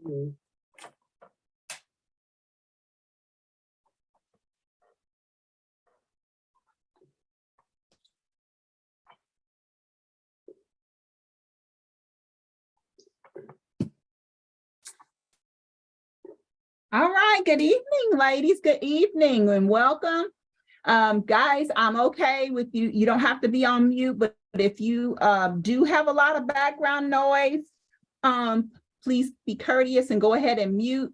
All right, good evening, ladies. Good evening and welcome. Guys, I'm okay with you. You don't have to be on mute, but if you do have a lot of background noise, please be courteous and go ahead and mute.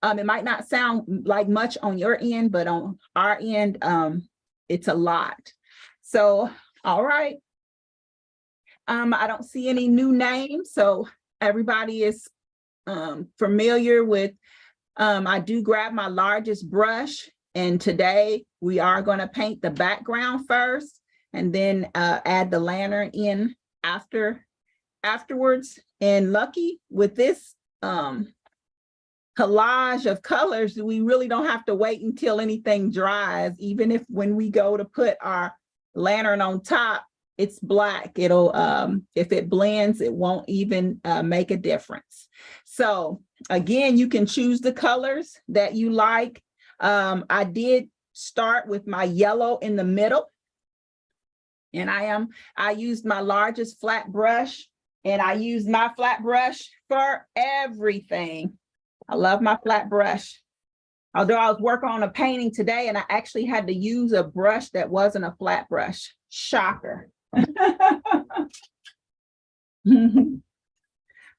It might not sound like much on your end, but on our end, it's a lot. So, all right. I don't see any new names, so everybody is familiar with I do grab my largest brush, and today we are going to paint the background first and then add the lantern in afterwards. And lucky with this collage of colors, we really don't have to wait until anything dries. Even if when we go to put our lantern on top, it's black. It'll if it blends, it won't even make a difference. So again, you can choose the colors that you like. I did start with my yellow in the middle, and I used my largest flat brush, and I used my flat brush for everything. I love my flat brush. Although I was working on a painting today and I actually had to use a brush that wasn't a flat brush. Shocker.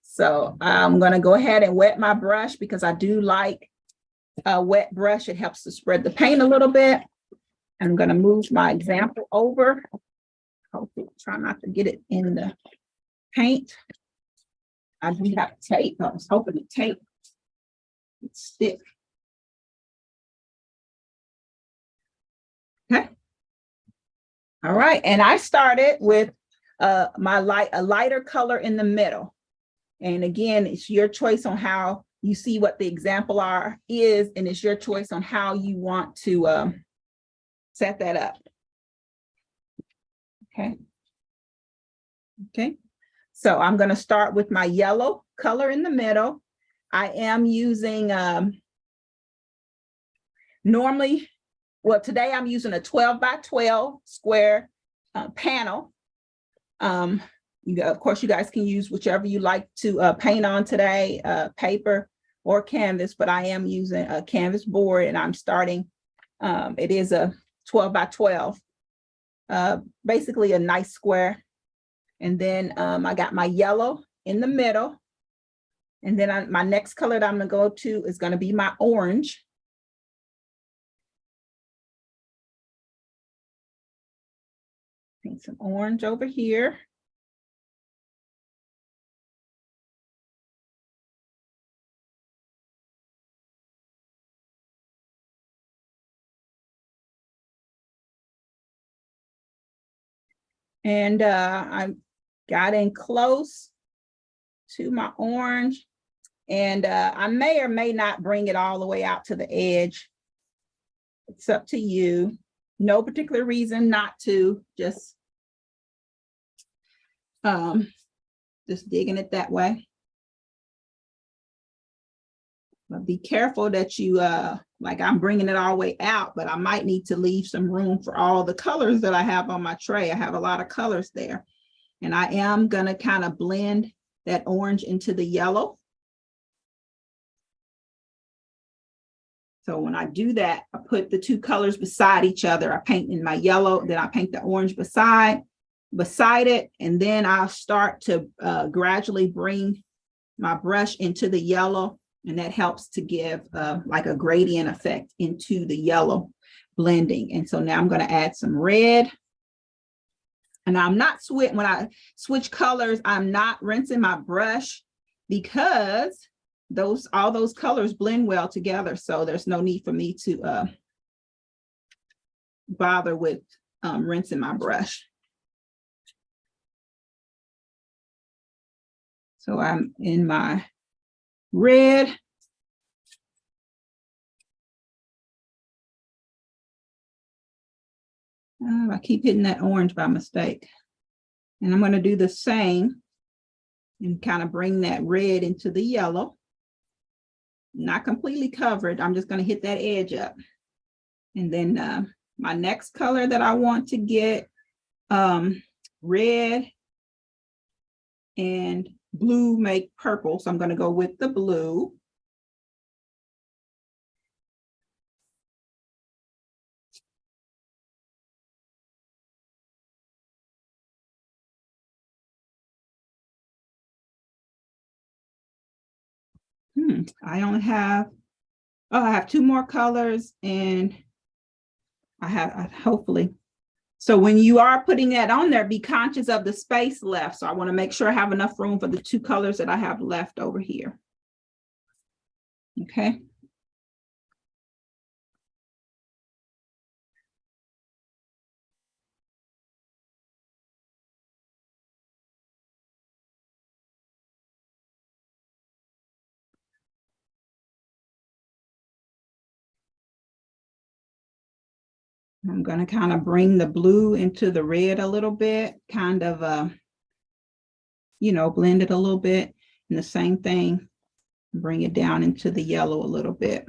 So I'm going to go ahead and wet my brush because I do like a wet brush. It helps to spread the paint a little bit. I'm going to move my example over. Hopefully try not to get it in the paint. I do have tape. I was hoping the tape would stick. Okay. All right, and I started with a lighter color in the middle. And again, it's your choice on how you see what the example is, and it's your choice on how you want to set that up. Okay. Okay. So I'm going to start with my yellow color in the middle. I am using normally. Well, today I'm using a 12 by 12 square panel. Of course, you guys can use whichever you like to paint on today, paper or canvas, but I am using a canvas board, and I'm starting, it is a 12 by 12, basically a nice square. And then I got my yellow in the middle. And then my next color that I'm gonna go to is gonna be my orange. Paint some orange over here. And I got in close to my orange, and I may or may not bring it all the way out to the edge. It's up to you. No particular reason not to, just digging it that way. But be careful that you, like I'm bringing it all the way out, but I might need to leave some room for all the colors that I have on my tray. I have a lot of colors there. And I am gonna kind of blend that orange into the yellow. So when I do that, I put the two colors beside each other. I paint in my yellow, then I paint the orange beside it, and then I'll start to gradually bring my brush into the yellow, and that helps to give like a gradient effect into the yellow blending. And so now I'm going to add some red. And I'm not when I switch colors, I'm not rinsing my brush because all those colors blend well together. So there's no need for me to bother with rinsing my brush. So I'm in my red. I keep hitting that orange by mistake. And I'm going to do the same and kind of bring that red into the yellow. not completely covered. I'm just going to hit that edge up. And then my next color that I want to get, red and blue make purple. So I'm going to go with the blue. I only have, I have 2 more colors, and I have, hopefully. So when you are putting that on there, be conscious of the space left. So I want to make sure I have enough room for the 2 colors that I have left over here. Okay. I'm going to kind of bring the blue into the red a little bit, kind of, you know, blend it a little bit. And the same thing, bring it down into the yellow a little bit.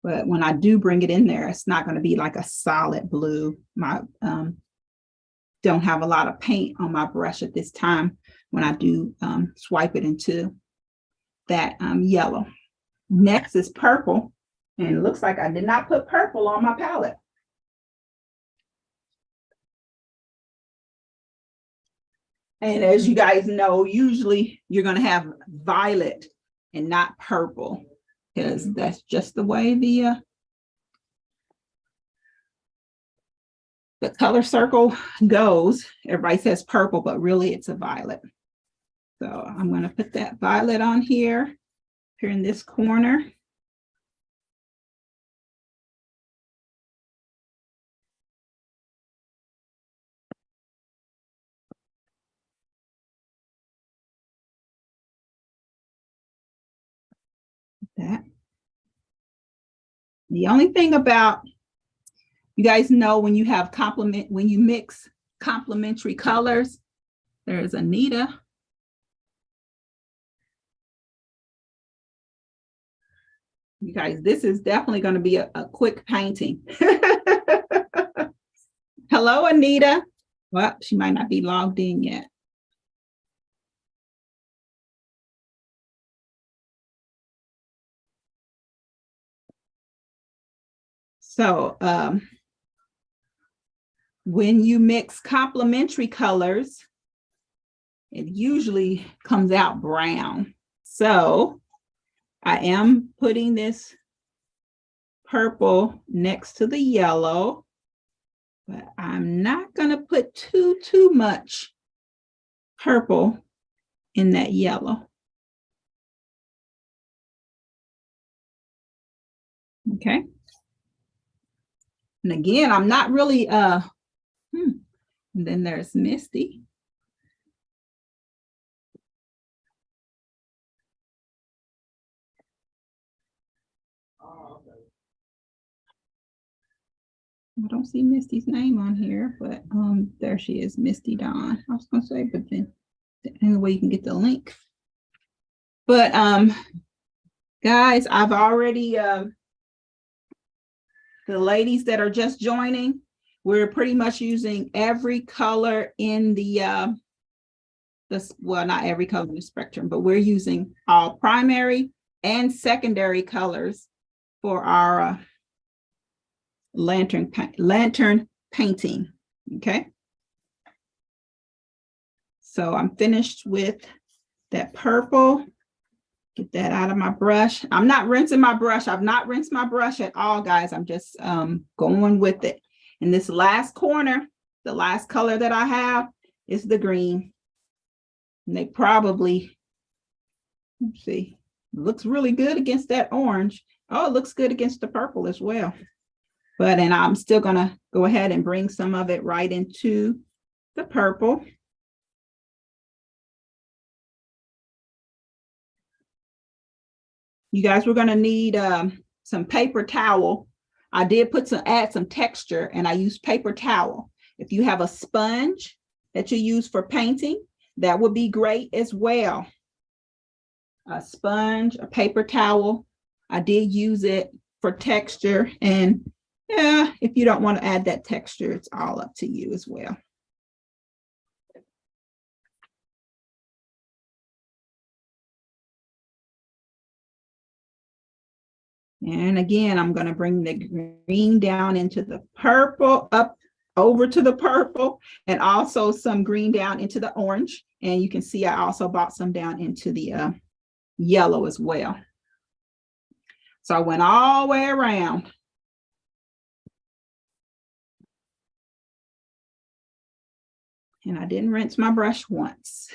But when I do bring it in there, it's not going to be like a solid blue. My don't have a lot of paint on my brush at this time when I do swipe it into that yellow. Next is purple, and it looks like I did not put purple on my palette. And as you guys know, usually you're going to have violet and not purple, because that's just the way the color circle goes. Everybody says purple, but really it's a violet. So I'm going to put that violet on here in this corner. That. The only thing about, you guys know, when you have when you mix complementary colors, there's Anita. You guys, this is definitely going to be a quick painting. Hello, Anita. Well, she might not be logged in yet. So when you mix complementary colors, it usually comes out brown. So I am putting this purple next to the yellow, but I'm not going to put too much purple in that yellow. Okay. And again, I'm not really, and then there's Misty. I don't see Misty's name on here, but there she is, Misty Dawn. I was going to say, but then anyway, you can get the link. But guys, I've already, the ladies that are just joining, we're pretty much using every color in the, well, not every color in the spectrum, but we're using all primary and secondary colors for our lantern painting. Okay. So I'm finished with that purple. Get that out of my brush. I'm not rinsing my brush. I've not rinsed my brush at all, guys. I'm just going with it. And this last corner, the last color that I have is the green. And they probably, let's see, looks really good against that orange. Oh, it looks good against the purple as well. But, and I'm still gonna go ahead and bring some of it right into the purple. You guys, we're gonna need some paper towel. I did add some texture, and I used paper towel. If you have a sponge that you use for painting, that would be great as well. A sponge, a paper towel. I did use it for texture, and yeah, if you don't want to add that texture, it's all up to you as well. And again, I'm going to bring the green down into the purple, up over to the purple, and also some green down into the orange. And you can see I also brought some down into the yellow as well. So I went all the way around. And I didn't rinse my brush once.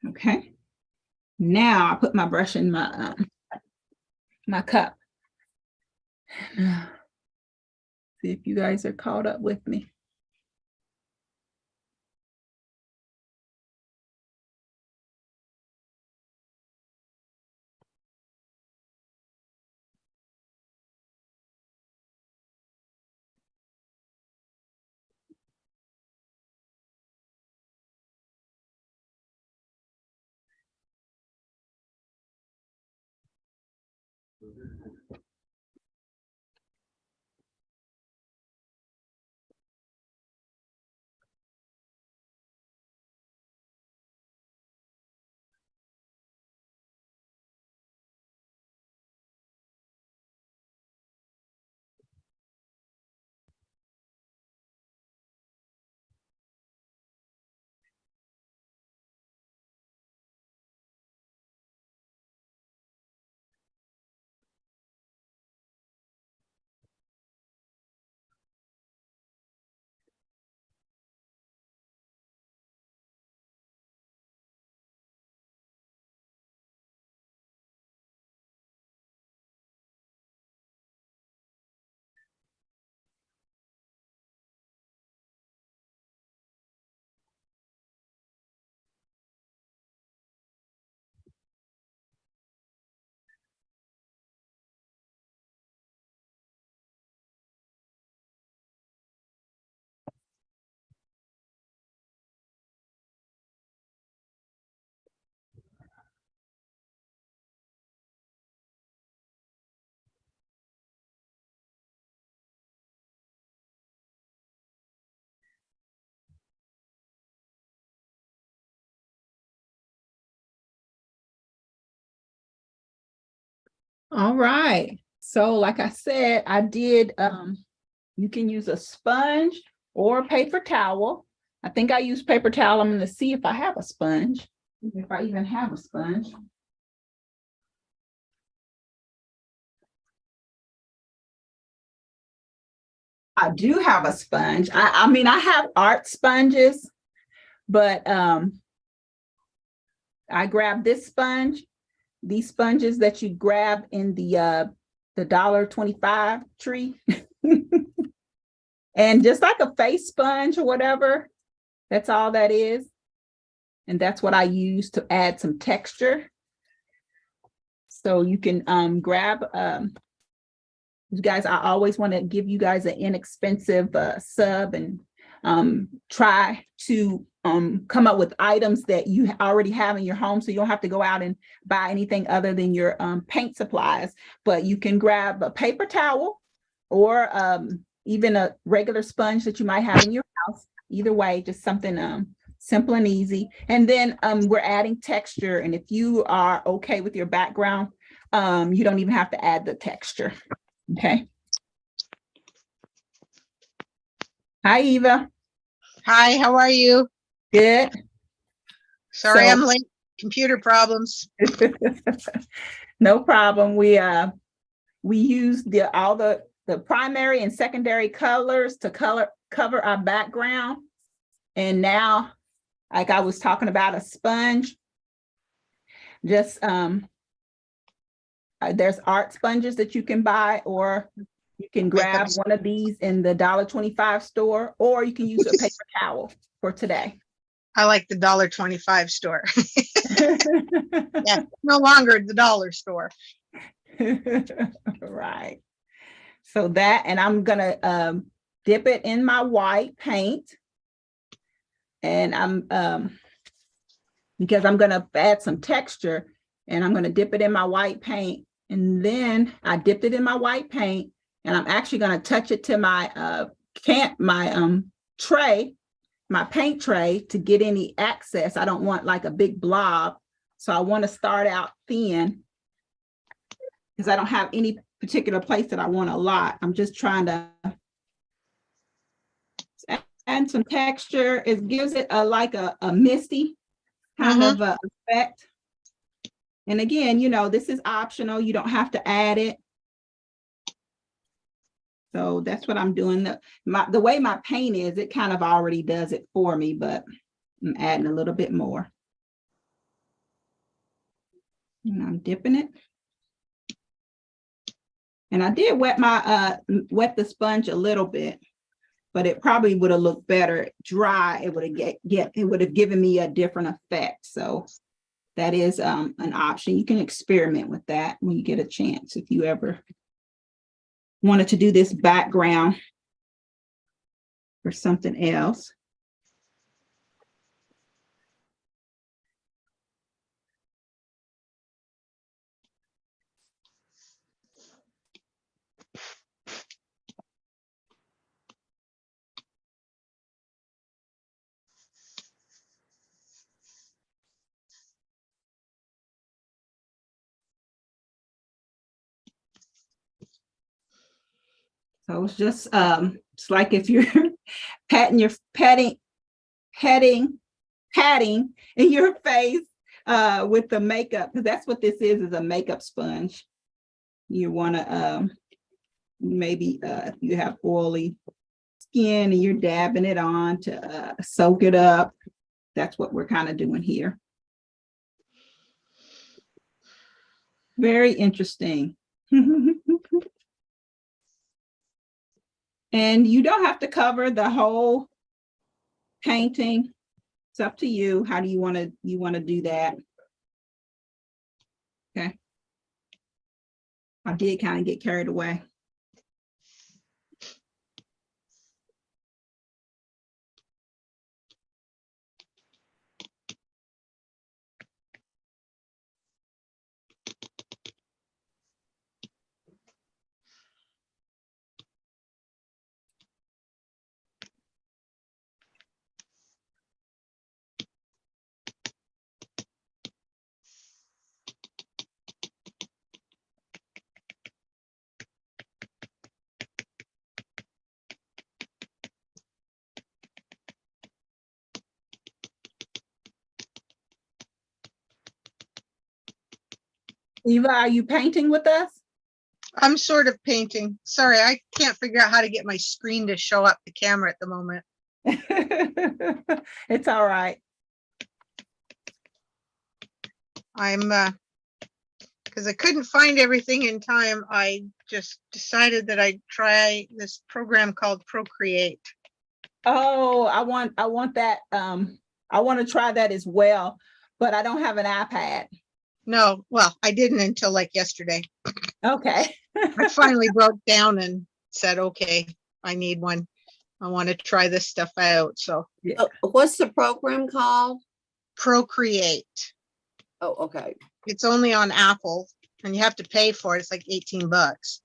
Okay. Now I put my brush in my my cup. See if you guys are caught up with me. All right. So like I said, I did, you can use a sponge or a paper towel. I think I use paper towel. I'm going to see if I have a sponge, if I even have a sponge. I do have a sponge. I mean, I have art sponges, but I grabbed this sponge, these sponges that you grab in the $1.25 tree. And just like a face sponge or whatever, that's all that is. And that's what I use to add some texture. So you can grab, you guys, I always want to give you guys an inexpensive sub and try to come up with items that you already have in your home, so you don't have to go out and buy anything other than your paint supplies. But you can grab a paper towel or even a regular sponge that you might have in your house. Either way, just something simple and easy. And then we're adding texture. And if you are okay with your background, you don't even have to add the texture. Okay. Hi, Eva. Hi, how are you? Good. Sorry, I'm late. Computer problems. No problem. We use all the primary and secondary colors to cover our background. And now, like I was talking about a sponge, just there's art sponges that you can buy, or you can grab one of these in the $1.25 store, or you can use a paper towel for today. I like the $1.25 store. Yeah, no longer the dollar store. Right. So that, and I'm gonna dip it in my white paint. And because I'm going to add some texture, and I'm going to dip it in my white paint. And then I dipped it in my white paint, and I'm actually going to touch it to my tray, my paint tray, to get any excess. I don't want like a big blob. So I want to start out thin because I don't have any particular place that I want a lot. I'm just trying to add some texture. It gives it like a misty kind of effect. And again, you know, this is optional. You don't have to add it. So that's what I'm doing. The way my paint is, it kind of already does it for me, but I'm adding a little bit more. And I'm dipping it. And I did wet the sponge a little bit, but it probably would have looked better dry. It would have given me a different effect. So that is an option. You can experiment with that when you get a chance, if you ever wanted to do this background or something else. So it's just it's like if you're patting in your face with the makeup, because that's what this is a makeup sponge. You want to maybe if you have oily skin and you're dabbing it on to soak it up. That's what we're kind of doing here. Very interesting. And you don't have to cover the whole painting. It's up to you. How do you want to do that? Okay. I did kind of get carried away. Eva, are you painting with us? I'm sort of painting. Sorry, I can't figure out how to get my screen to show up the camera at the moment. It's all right. I'm because I couldn't find everything in time, I just decided that I'd try this program called Procreate. Oh, I want that. I want to try that as well, but I don't have an iPad. No, well, I didn't until like yesterday. Okay. I finally broke down and said, okay, I need one. I want to try this stuff out. So what's the program called? Procreate. Oh, okay. It's only on Apple and you have to pay for it. It's like $18.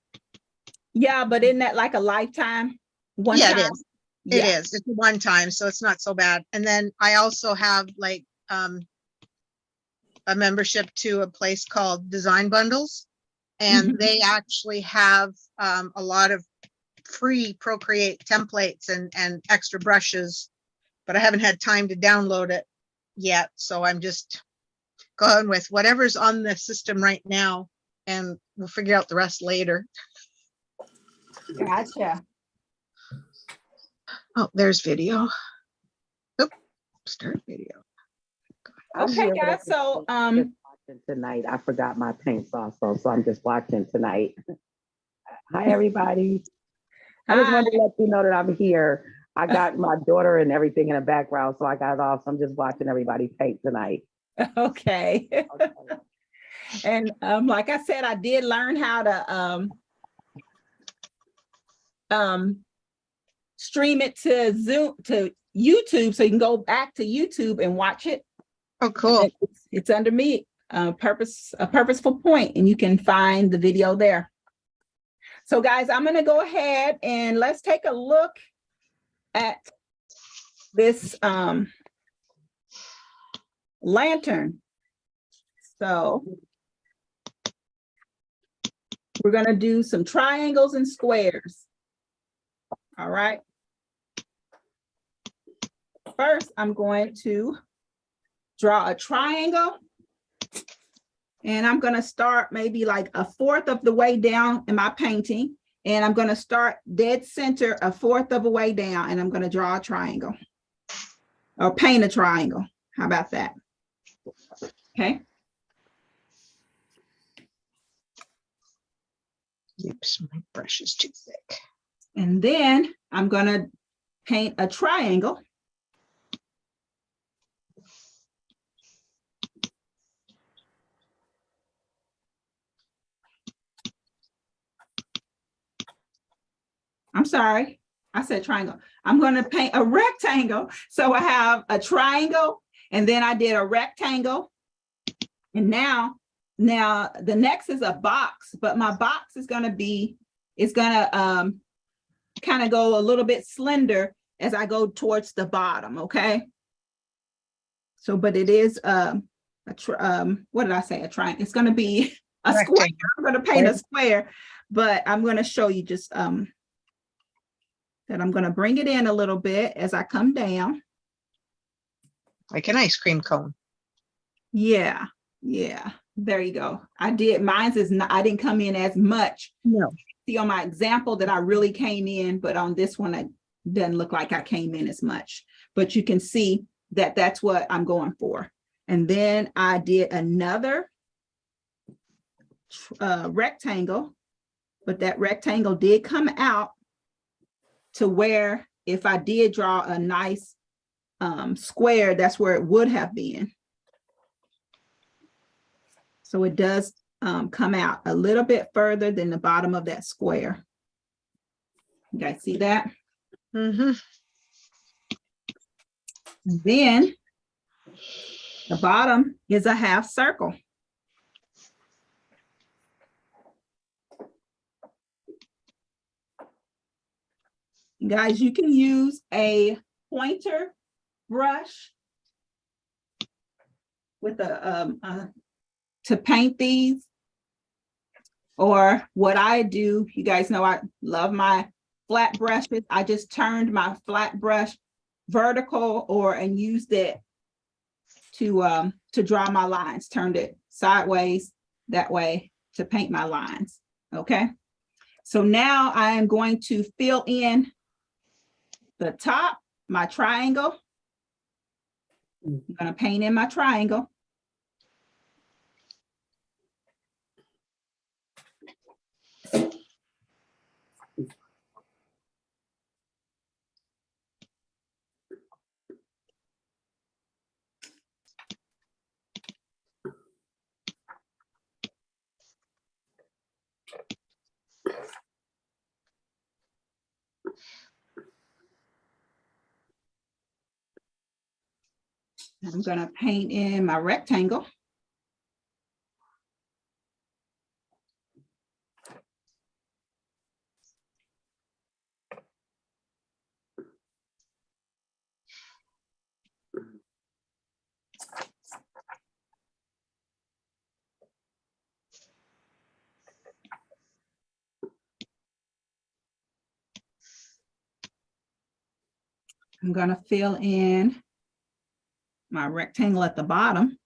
Yeah, but isn't that like a lifetime? It is. It is. It's one time, so it's not so bad. And then I also have like a membership to a place called Design Bundles, and they actually have a lot of free Procreate templates and extra brushes, but I haven't had time to download it yet. So I'm just going with whatever's on the system right now, and we'll figure out the rest later. Gotcha. Oh, there's video. Oh, start video. Okay, guys. So tonight I forgot my paints also, so I'm just watching tonight. Hi everybody. I just wanted to let you know that I'm here. I got my daughter and everything in the background, so I got it off. So I'm just watching everybody paint tonight. Okay. And like I said, I did learn how to stream it to Zoom, to YouTube, so you can go back to YouTube and watch it. Oh, cool. It's under me, A Purposeful Point, and you can find the video there. So guys, I'm going to go ahead and let's take a look at this lantern. So we're going to do some triangles and squares. All right. First, I'm going to draw a triangle. And I'm going to start maybe like a fourth of the way down in my painting. And I'm going to start dead center a fourth of a way down. And I'm going to draw a triangle or paint a triangle. How about that? Okay. Oops, my brush is too thick. And then I'm going to paint a triangle. I'm sorry, I said triangle. I'm going to paint a rectangle. So I have a triangle, and then I did a rectangle. And now the next is a box, but my box is going to be, it's going to kind of go a little bit slender as I go towards the bottom, okay? So, but it is what did I say? A triangle. It's going to be a square. I'm going to paint a square, but I'm going to show you just that I'm going to bring it in a little bit as I come down. Like an ice cream cone. Yeah, there you go. I did, mine's is not, I didn't come in as much. No. See on my example that I really came in, but on this one, it doesn't look like I came in as much. But you can see that that's what I'm going for. And then I did another rectangle, but that rectangle did come out to where if I did draw a nice square, that's where it would have been. So it does come out a little bit further than the bottom of that square. You guys see that? Mm-hmm. Then the bottom is a half circle. Guys, you can use a pointer brush with a to paint these, or what I do, you guys know I love my flat brushes. I just turned my flat brush vertical and used it to draw my lines, turned it sideways that way to paint my lines. Okay, so now I am going to fill in the top, my triangle. I'm going to paint in my triangle. I'm going to paint in my rectangle. I'm going to fill in my rectangle at the bottom.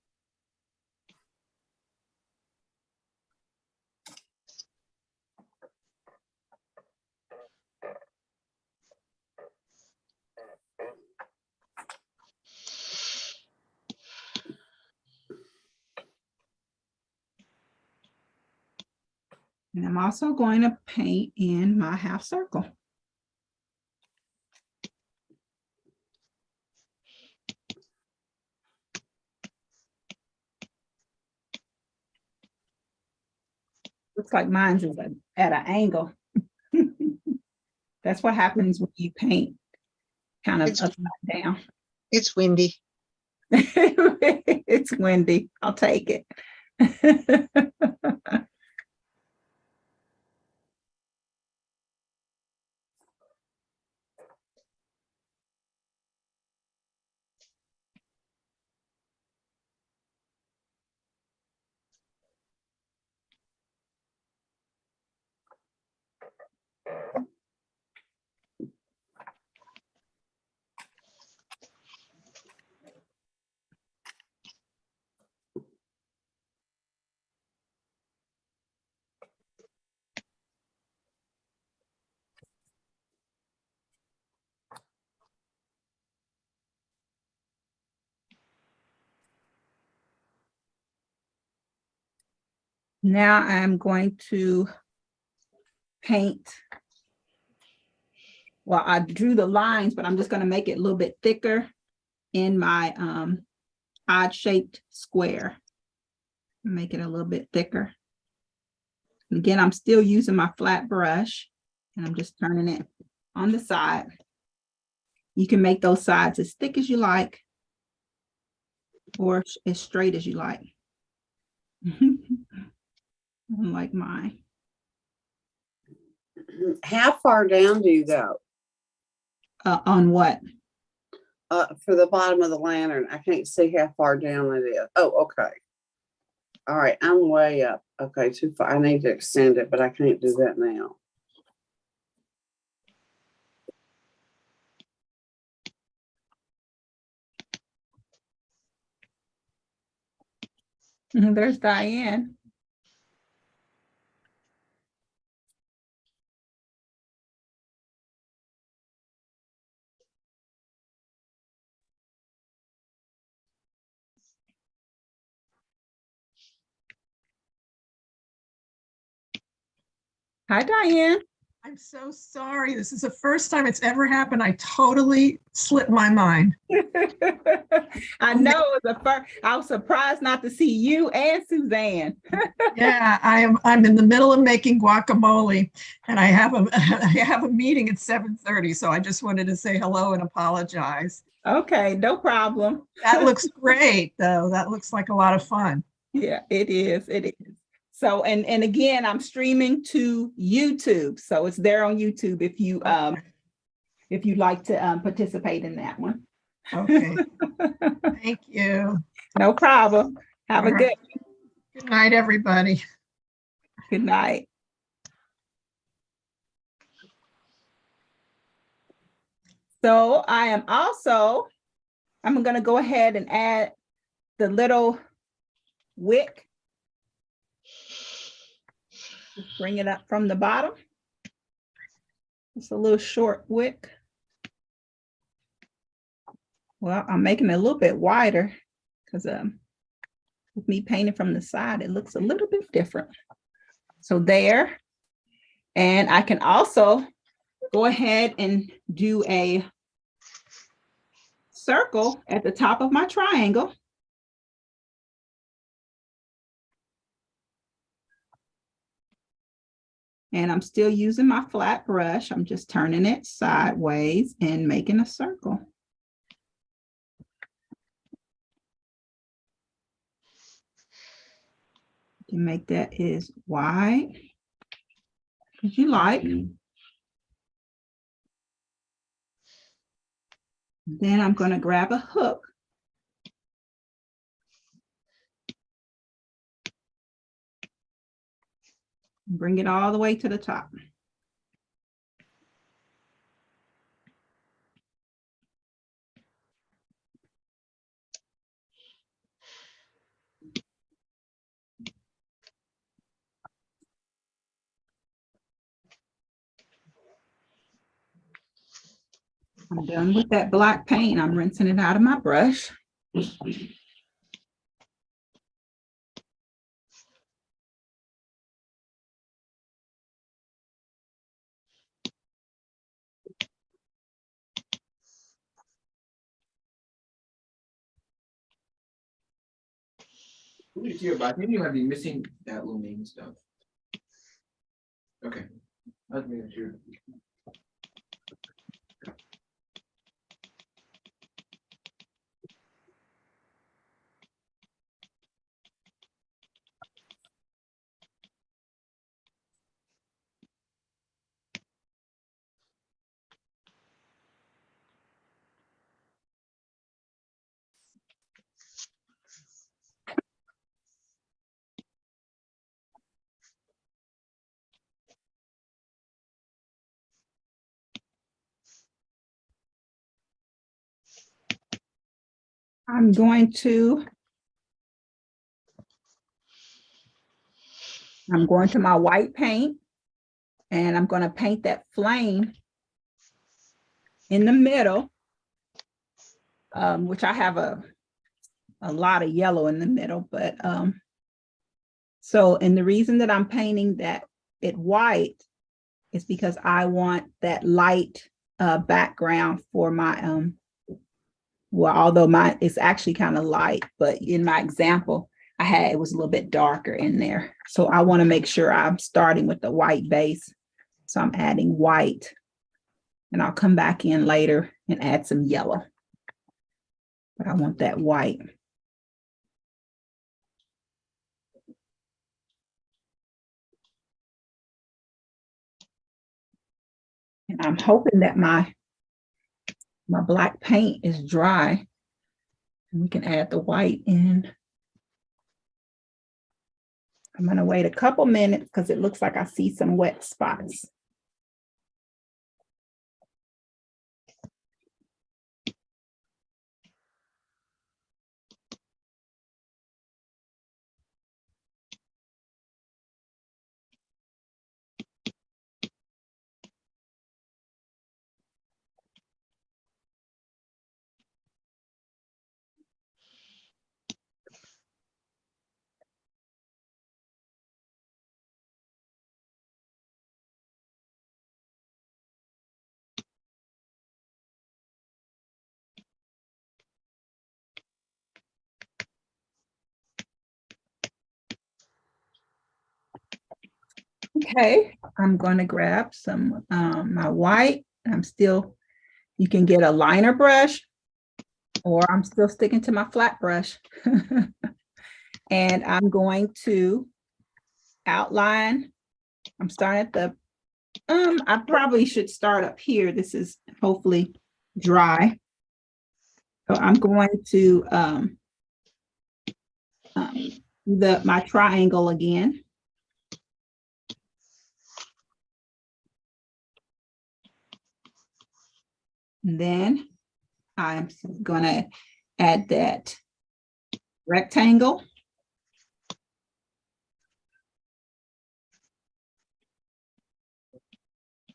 And I'm also going to paint in my half circle. Looks like mine's is at an angle. That's what happens when you paint kind of It's- upside down. It's windy. It's windy. I'll take it. Now I'm going to paint. Well, I drew the lines, but I'm just going to make it a little bit thicker in my odd shaped square. Make it a little bit thicker. And again, I'm still using my flat brush and I'm just turning it on the side. You can make those sides as thick as you like or as straight as you like. Like mine. How far down do you go? On what? For the bottom of the lantern. I can't see how far down it is. Oh, okay. All right, I'm way up. Okay, too far. I need to extend it, but I can't do that now. There's Diane. Hi, Diane. I'm so sorry. This is the first time it's ever happened. I totally slipped my mind. I know it was I was surprised not to see you and Suzanne. Yeah, I'm in the middle of making guacamole and I have a meeting at 7:30, so I just wanted to say hello and apologize. Okay, no problem. That looks great though. That looks like a lot of fun. Yeah, it is. It is. So, and again, I'm streaming to YouTube. So it's there on YouTube if you'd like to participate in that one. Okay. Thank you. No problem. Have a good Night, everybody. Good night. So I'm going to go ahead and add the little wick. Just bring it up from the bottom. It's a little short wick. Well, I'm making it a little bit wider because with me painting from the side, it looks a little bit different. So there. And I can also go ahead and do a circle at the top of my triangle. And I'm still using my flat brush. I'm just turning it sideways and making a circle. You can make that as wide as you like. Then I'm going to grab a hook. Bring it all the way to the top. I'm done with that black paint. I'm rinsing it out of my brush. But I think you might be missing that little name stuff. Okay. I'll make sure. I'm going to my white paint, and I'm going to paint that flame in the middle, which I have a lot of yellow in the middle, but and the reason that I'm painting it white is because I want that light background for my well, although mine is actually kind of light, but in my example, it was a little bit darker in there. So I want to make sure I'm starting with the white base. So I'm adding white, and I'll come back in later and add some yellow. But I want that white. And I'm hoping that my black paint is dry, and we can add the white in. I'm going to wait a couple minutes because it looks like I see some wet spots. Okay, I'm going to grab some my white. You can get a liner brush, or I'm still sticking to my flat brush. And I'm going to outline. I'm starting at the, I probably should start up here. This is hopefully dry. So I'm going to my triangle again. And then I'm going to add that rectangle.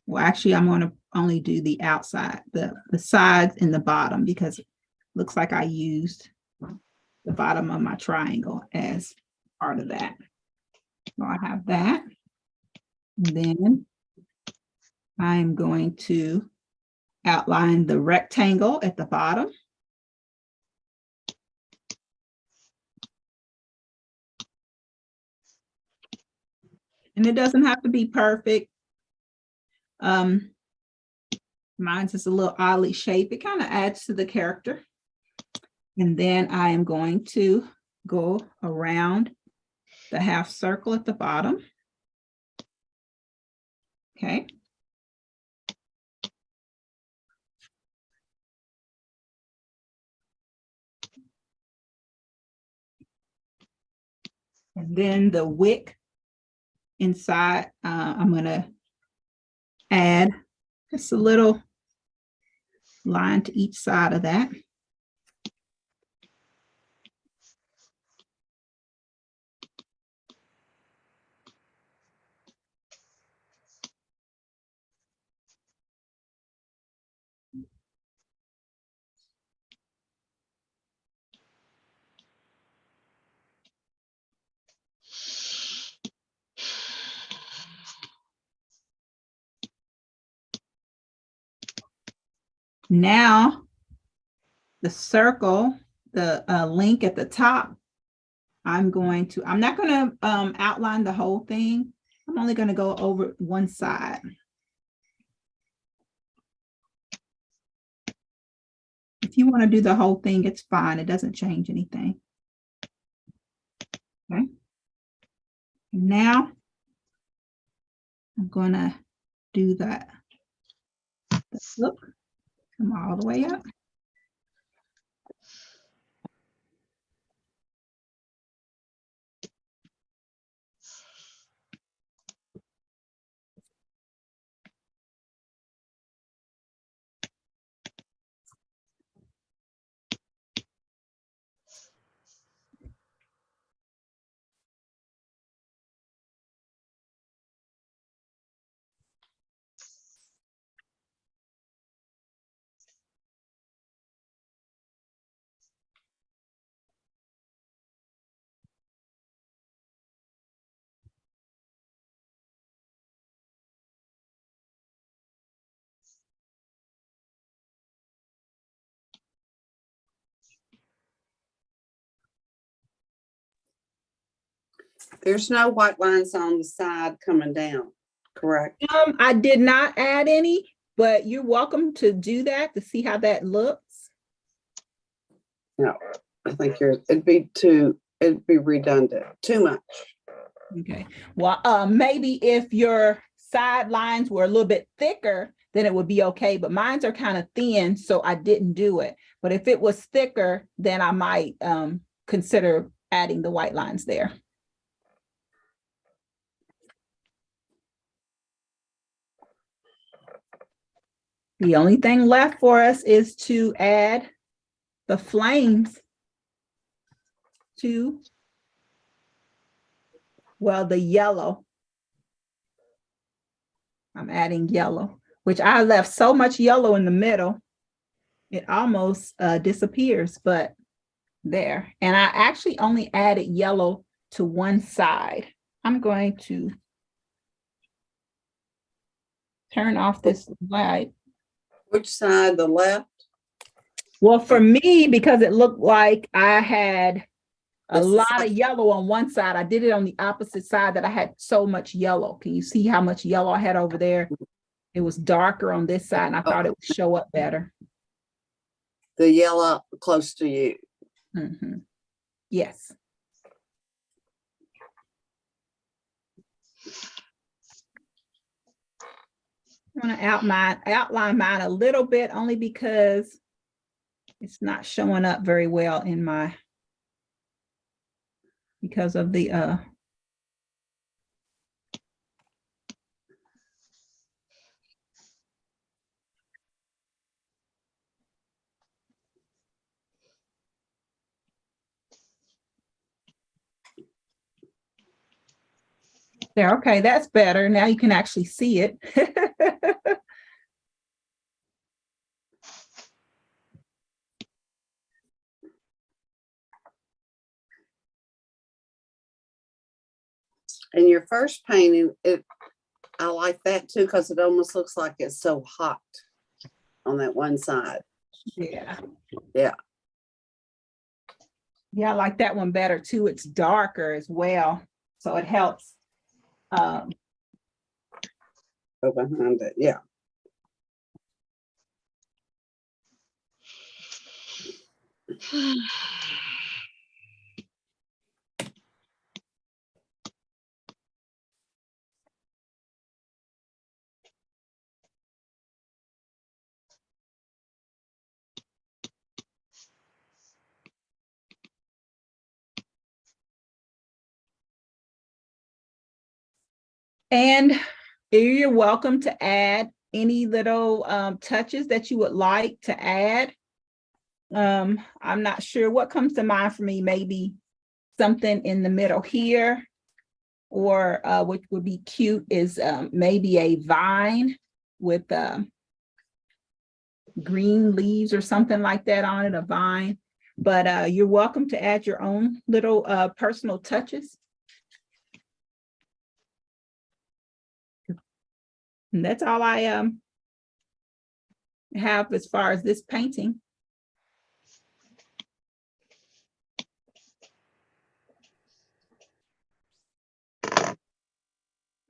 Well, actually, I'm going to only do the outside, the sides and the bottom, because it looks like I used the bottom of my triangle as part of that. So I have that. And then I'm going to outline the rectangle at the bottom. And it doesn't have to be perfect. Mine's just a little oddly shaped. It kind of adds to the character. And then I am going to go around the half circle at the bottom. Okay. And then the wick inside, I'm going to add just a little line to each side of that. Now, the circle, the link at the top, I'm not going to outline the whole thing. I'm only going to go over one side. If you want to do the whole thing, it's fine. It doesn't change anything. Okay. Now, I'm going to do that. Look, come all the way up. There's no white lines on the side coming down, correct? I did not add any, but you're welcome to do that to see how that looks. No, I think it'd be redundant, too much. Okay, well, maybe if your sidelines were a little bit thicker, then it would be okay, but mines are kind of thin, so I didn't do it. But if it was thicker, then I might consider adding the white lines there. The only thing left for us is to add the flames to, well, the yellow. I'm adding yellow, which I left so much yellow in the middle, it almost disappears, but there. And I actually only added yellow to one side. I'm going to turn off this light. Which side, the left? Well, for me, because it looked like I had a This is lot like- of yellow on one side, I did it on the opposite side that I had so much yellow. Can you see how much yellow I had over there? It was darker on this side, and I thought it would show up better. The yellow close to you. Mhm. Yes. I'm going to outline mine a little bit, only because it's not showing up very well in my, because of the there. Okay, that's better. Now you can actually see it. And your first painting, I like that too, because it almost looks like it's so hot on that one side. Yeah. Yeah. Yeah, I like that one better too. It's darker as well, so it helps. Go behind it, yeah. And you're welcome to add any little touches that you would like to add. I'm not sure what comes to mind for me, maybe something in the middle here, or what would be cute is maybe a vine with green leaves or something like that on it, a vine. But you're welcome to add your own little personal touches. And that's all I have as far as this painting.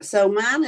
So mine is